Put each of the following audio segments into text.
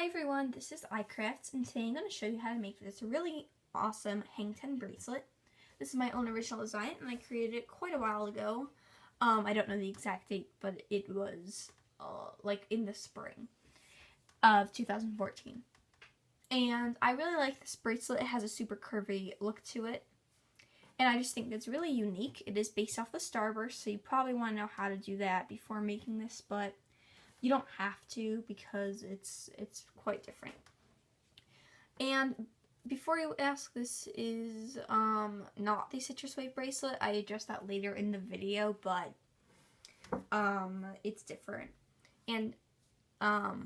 Hi everyone, this is iCrafts, and today I'm going to show you how to make this really awesome hang ten bracelet. This is my own original design, and I created it quite a while ago. I don't know the exact date, but it was like in the spring of 2014. And I really like this bracelet. It has a super curvy look to it, and I just think it's really unique. It is based off the Starburst, so you probably want to know how to do that before making this, but you don't have to because it's quite different. And before you ask, this is not the citrus wave bracelet. I address that later in the video, but it's different. And I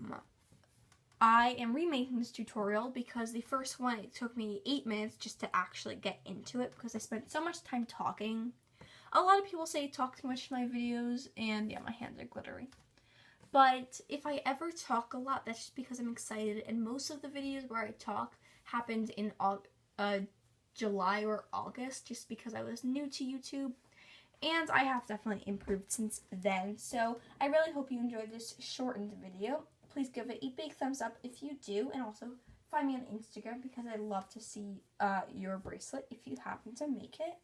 am remaking this tutorial because the first one, it took me 8 minutes just to actually get into it because I spent so much time talking. A lot of people say I talk too much in my videos, and yeah, my hands are glittery. But if I ever talk a lot, that's just because I'm excited, and most of the videos where I talk happened in July or August, just because I was new to YouTube, and I have definitely improved since then. So I really hope you enjoyed this shortened video. Please give it a big thumbs up if you do, and also find me on Instagram because I love to see your bracelet if you happen to make it.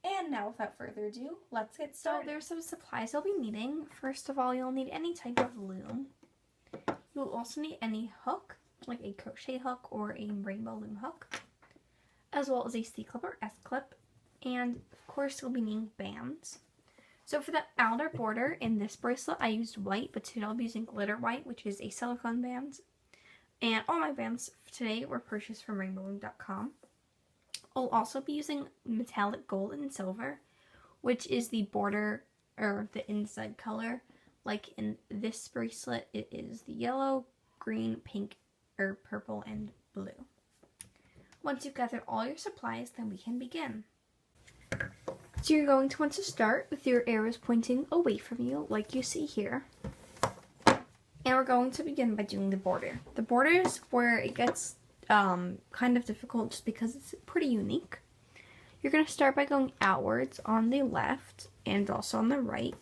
And now, without further ado, let's get started. So there's some supplies you'll be needing. First of all, you'll need any type of loom. You'll also need any hook, like a crochet hook or a rainbow loom hook, as well as a C-clip or S-clip. And of course, you'll be needing bands. So for the outer border in this bracelet, I used white, but today I'll be using glitter white, which is a silicone band. And all my bands today were purchased from rainbowloom.com. I'll also be using metallic gold and silver, which is the border, or the inside color. Like in this bracelet, it is the yellow, green, pink, or purple, and blue. Once you've gathered all your supplies, then we can begin. So you're going to want to start with your arrows pointing away from you, like you see here. And we're going to begin by doing the border. The border is where it gets kind of difficult just because it's pretty unique. You're going to start by going outwards on the left and also on the right.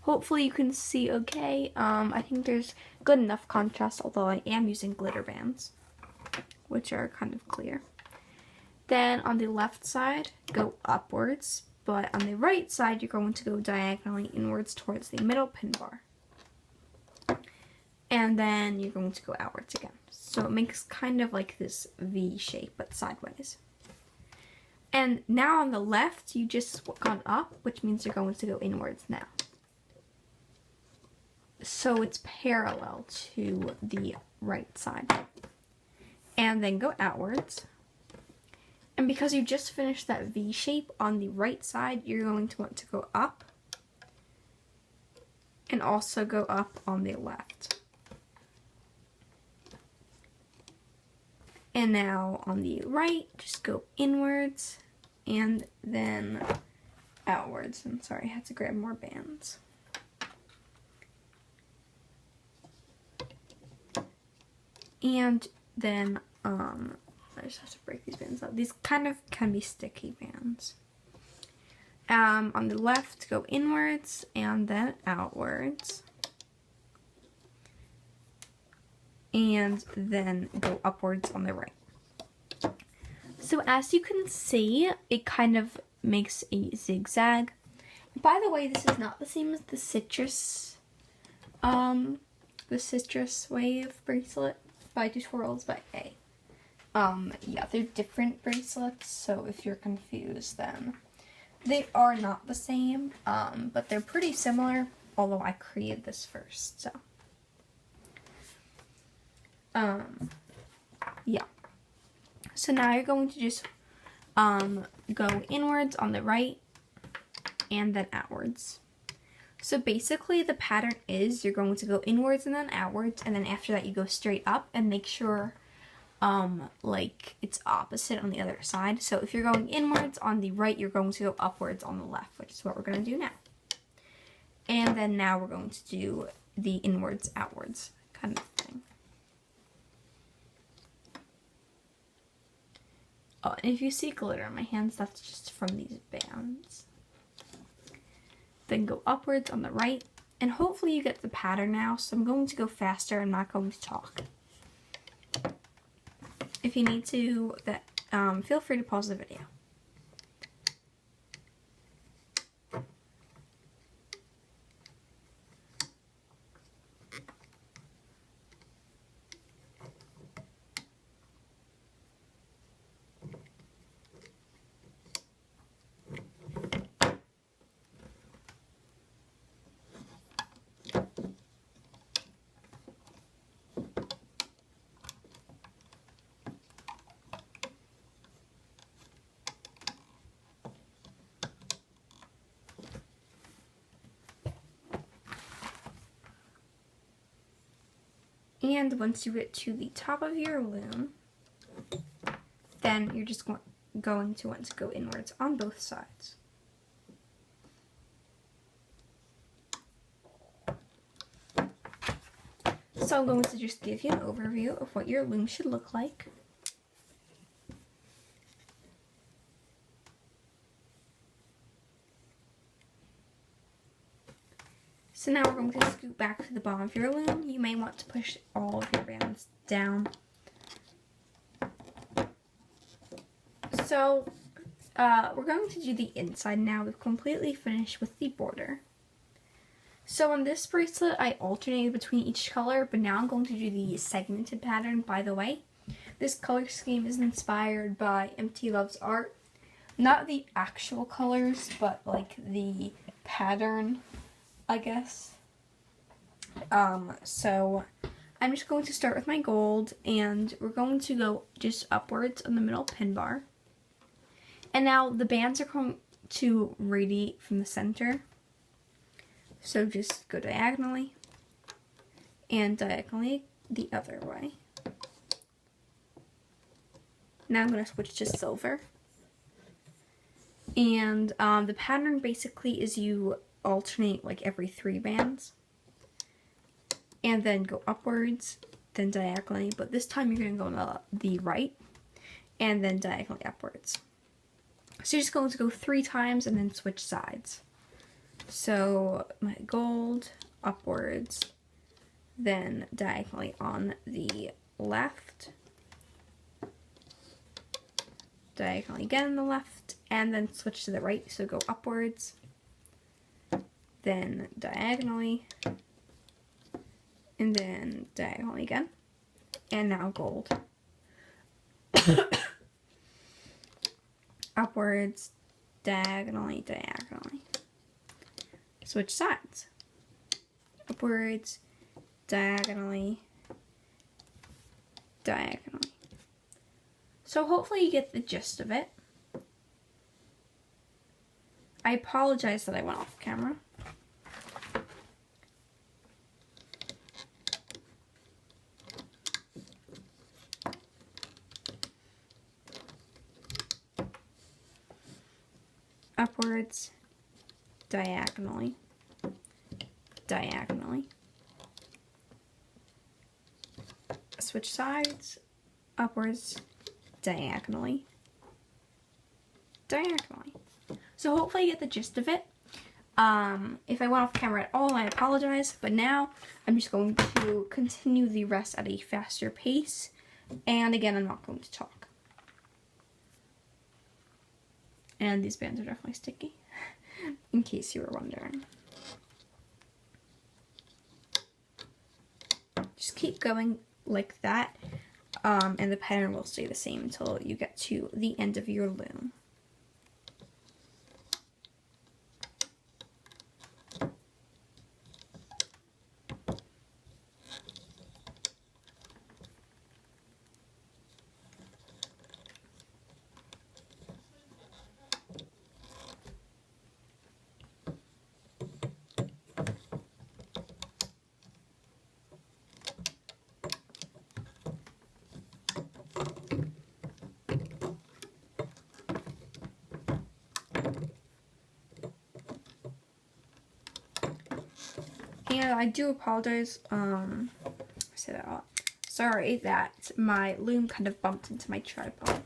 Hopefully you can see okay. I think there's good enough contrast, although I am using glitter bands, which are kind of clear. Then on the left side, go upwards, but on the right side, you're going to go diagonally inwards towards the middle pin bar. And then you're going to go outwards again. So it makes kind of like this V shape, but sideways. And now on the left, you just gone up, which means you're going to go inwards now. So it's parallel to the right side. And then go outwards. And because you just finished that V shape on the right side, you're going to want to go up. And also go up on the left. And now on the right, just go inwards and then outwards. I'm sorry, I had to grab more bands. And then, I just have to break these bands out. These kind of can be sticky bands. On the left, go inwards and then outwards. And then go upwards on the right. So as you can see, it kind of makes a zigzag. By the way, this is not the same as the citrus wave bracelet by Tutorials by A. Yeah, they're different bracelets, so if you're confused, then they are not the same, but they're pretty similar, although I created this first, so. Yeah. So now you're going to just go inwards on the right and then outwards. So basically the pattern is you're going to go inwards and then outwards, and then after that you go straight up and make sure like it's opposite on the other side. So if you're going inwards on the right, you're going to go upwards on the left, which is what we're going to do now. And then now we're going to do the inwards outwards kind of thing. Oh, and if you see glitter on my hands, that's just from these bands. Then go upwards on the right And hopefully you get the pattern now, so I'm going to go faster. I'm not going to talk. If you need to, feel free to pause the video. And once you get to the top of your loom, then you're just going to want to go inwards on both sides. So I'm going to just give you an overview of what your loom should look like. So now we're going to scoot back to the bottom of your loom. You may want to push all of your bands down. So we're going to do the inside now. We've completely finished with the border. So on this bracelet, I alternated between each color, but now I'm going to do the segmented pattern, by the way. This color scheme is inspired by MT Love's art. Not the actual colors, but like the pattern, I guess. So I'm just going to start with my gold, and we're going to go just upwards on the middle pin bar. And now the bands are going to radiate from the center. So just go diagonally and diagonally the other way. Now I'm going to switch to silver. And the pattern basically is you alternate like every 3 bands. And then go upwards, then diagonally. But this time you're going to go on the right and then diagonally upwards. So you're just going to go 3 times and then switch sides. So my gold, upwards, then diagonally on the left, diagonally again on the left, and then switch to the right, so go upwards, then diagonally, and then diagonally again, and now gold. Upwards, diagonally, diagonally. Switch sides. Upwards, diagonally, diagonally. So hopefully you get the gist of it. I apologize that I went off camera. Upwards, diagonally, diagonally. Switch sides, upwards, diagonally, diagonally. So hopefully you get the gist of it. If I went off camera at all, I apologize, but now I'm just going to continue the rest at a faster pace, and again, I'm not going to talk. And these bands are definitely sticky, in case you were wondering. Just keep going like that, and the pattern will stay the same until you get to the end of your loom. And I do apologize, I say that a lot. Sorry that my loom kind of bumped into my tripod.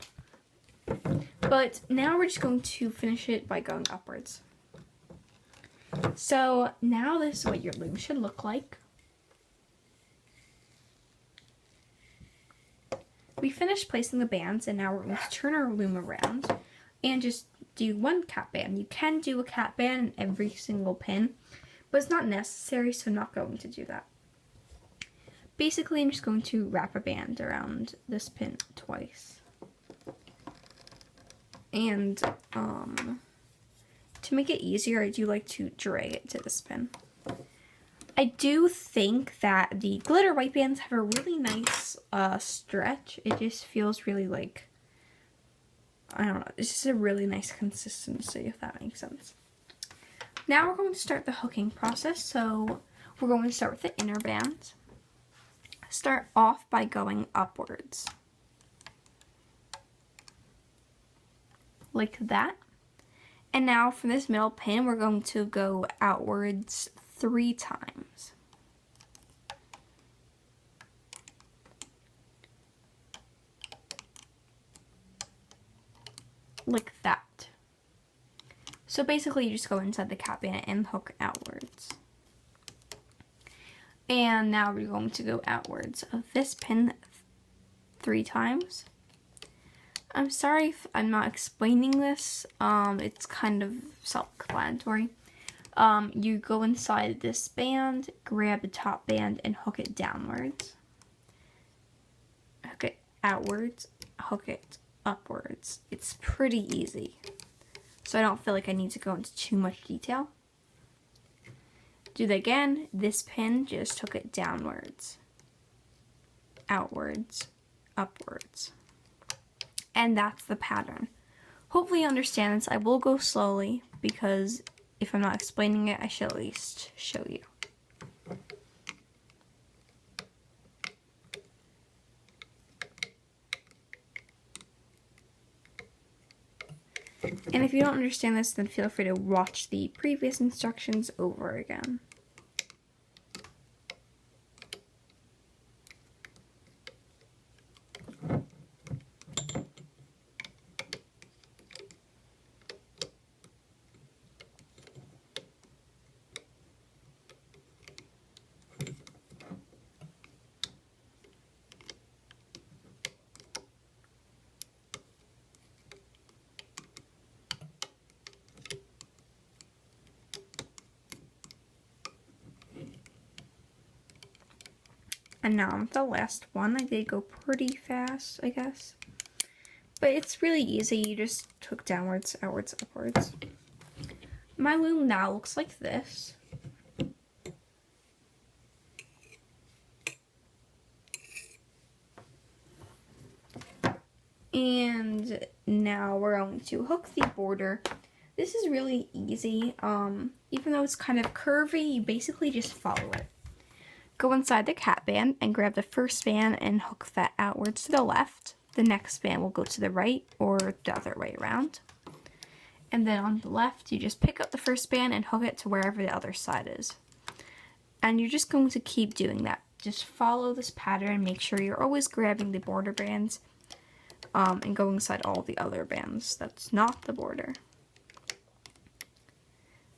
But now we're just going to finish it by going upwards. So now this is what your loom should look like. We finished placing the bands, and now we're going to turn our loom around and just do one cap band. You can do a cap band in every single pin, but it's not necessary, so I'm not going to do that. Basically, I'm just going to wrap a band around this pin twice. And to make it easier, I do like to drag it to this pin. I do think that the glitter white bands have a really nice stretch. It just feels really like, I don't know, it's just a really nice consistency, if that makes sense. Now we're going to start the hooking process. So we're going to start with the inner band. Start off by going upwards. Like that. And now for this middle pin, we're going to go outwards 3 times. Like that. So basically you just go inside the cap band and hook outwards. And now we're going to go outwards of this pin 3 times. I'm sorry if I'm not explaining this. It's kind of self-explanatory. You go inside this band, grab the top band, and hook it downwards. Hook it outwards, hook it upwards. It's pretty easy. So I don't feel like I need to go into too much detail. Do that again. This pin, just hook it downwards, outwards, upwards. And that's the pattern. Hopefully you understand this. I will go slowly because if I'm not explaining it, I should at least show you. And if you don't understand this, then feel free to watch the previous instructions over again. And now I'm the last one. I did go pretty fast, I guess. But it's really easy. You just hook downwards, outwards, upwards. My loom now looks like this. And now we're going to hook the border. This is really easy. Even though it's kind of curvy, you basically just follow it. Go inside the cap band and grab the first band and hook that outwards to the left. The next band will go to the right or the other way around. And then on the left, you just pick up the first band and hook it to wherever the other side is. And you're just going to keep doing that. Just follow this pattern. Make sure you're always grabbing the border bands and go inside all the other bands. That's not the border.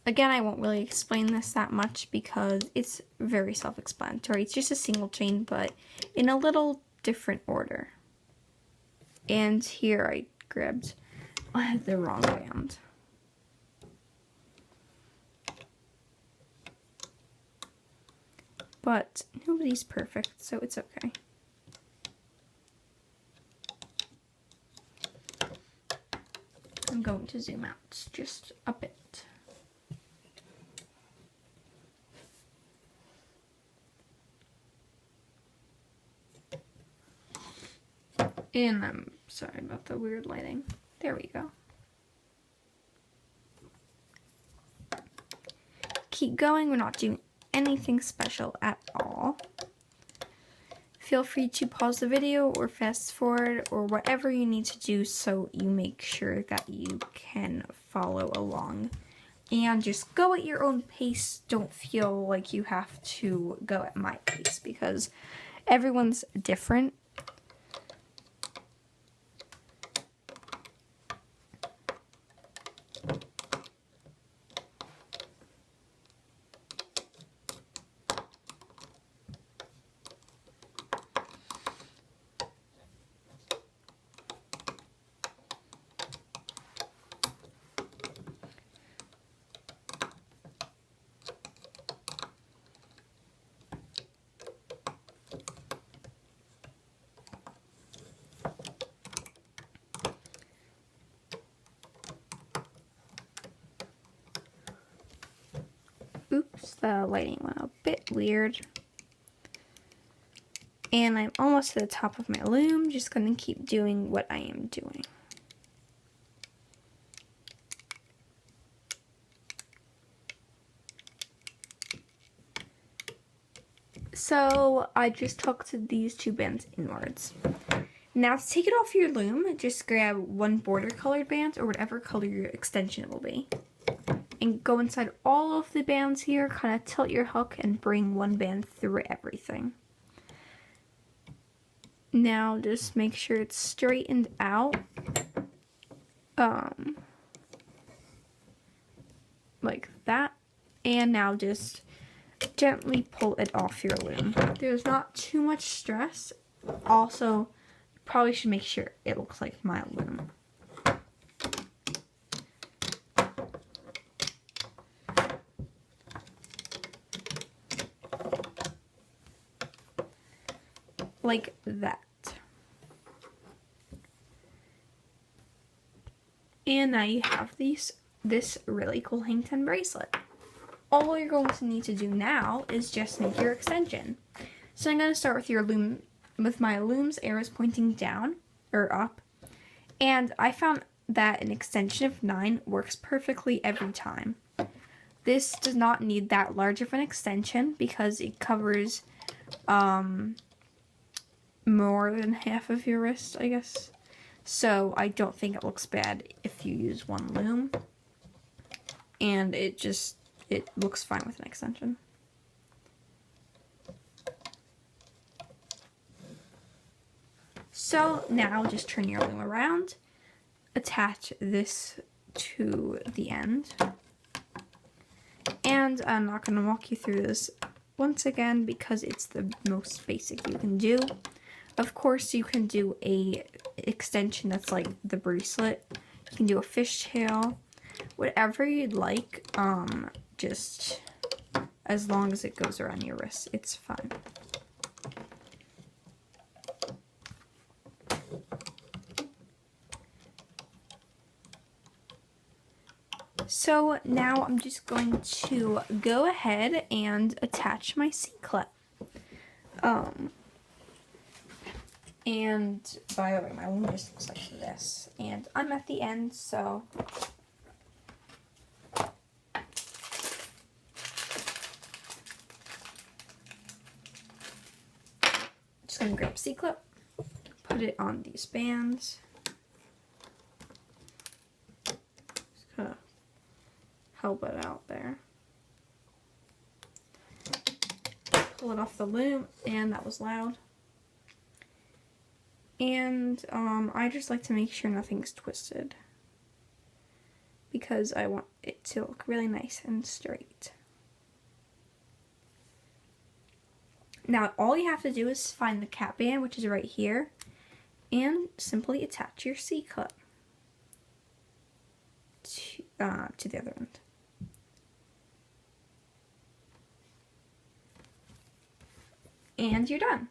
Again, I won't really explain this that much because it's very self-explanatory. It's just a single chain, but in a little different order. And here I grabbed the wrong band. But nobody's perfect, so it's okay. I'm going to zoom out just a bit. And I'm sorry about the weird lighting. There we go. Keep going. We're not doing anything special at all. Feel free to pause the video or fast forward or whatever you need to do so you make sure that you can follow along. And just go at your own pace. Don't feel like you have to go at my pace because everyone's different. the lighting went a bit weird. And I'm almost to the top of my loom. Just going to keep doing what I am doing. So I just tucked these 2 bands inwards. Now to take it off your loom, just grab one border colored band or whatever color your extension will be. And go inside all of the bands here, kind of tilt your hook and bring one band through everything. Now just make sure it's straightened out. Like that. And now just gently pull it off your loom. There's not too much stress. Also, you probably should make sure it looks like my loom. Like that. And now you have this really cool hang 10 bracelet. All you're going to need to do now is just make your extension. So I'm going to start with your loom, with my loom's arrows pointing down or up. And I found that an extension of 9 works perfectly every time. This does not need that large of an extension because it covers more than half of your wrist, I guess. So I don't think it looks bad if you use one loom. And it looks fine with an extension. So now just turn your loom around, attach this to the end. And I'm not going to walk you through this once again because it's the most basic you can do. Of course, you can do a extension that's like the bracelet. You can do a fishtail, whatever you'd like. Just as long as it goes around your wrist, it's fine. So now I'm just going to go ahead and attach my C-clip. And by the way, my loom just looks like this. And I'm at the end, so just gonna grab C-clip, put it on these bands. Just gonna help it out there. Pull it off the loom, and that was loud. And I just like to make sure nothing's twisted because I want it to look really nice and straight. Now all you have to do is find the cap band, which is right here, and simply attach your C-clip to the other end. And you're done.